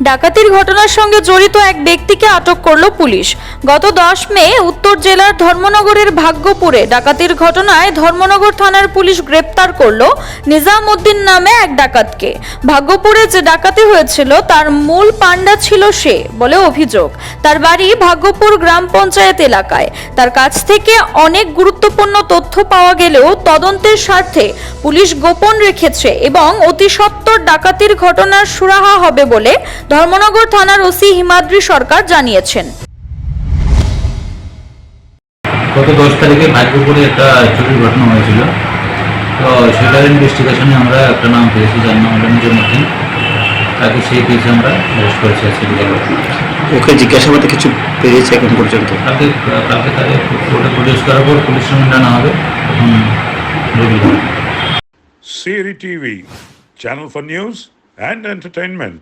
ডাকাতির ঘটনার সঙ্গে জড়িত এক ব্যক্তিকে আটক করল পুলিশ। গত 10 মে উত্তর জেলার ধর্মনগরের ভাগ্যপুরে ডাকাতির ঘটনায় ধর্মনগর থানার পুলিশ গ্রেপ্তার করল নিজামউদ্দিন নামে এক ডাকাতকে। ভাগ্যপুরে যে ডাকাতি হয়েছিল তার মূল পাণ্ডা ছিল সে বলে অভিযোগ। তার বাড়ি ভাগ্যপুর গ্রাম পঞ্চায়েত এলাকায়। তার কাছ থেকে অনেক গুরুত্বপূর্ণ তথ্য পাওয়া গেলেও তদন্তের স্বার্থে পুলিশ গোপন রেখেছে এবং অতি সত্বর ডাকাতির ঘটনার সুরাহা হবে বলে ধর্মনগর থানার ওসি হিমাদ্রি সরকার জানিয়েছেন। গত 10 তারিখে ভাগ্যপুরে একটা চুরির ঘটনা হয়েছিল। তো সেটার ইনভেস্টিগেশনে আমরা একটা নাম পেয়েছি, যার নাম হলো নিজামউদ্দিন। তাকে সেই কেসে আমরা অ্যারেস্ট করেছি আজকে বিকেলে। ওকে জিজ্ঞাসাবাদে কিছু পেয়েছে এখন পর্যন্ত? কালকে তাকে কোর্টে প্রডিউস করার পর পুলিশ রিমান্ড আনা হবে, তখন রিভিউ হবে। CRI TV, channel for news and entertainment.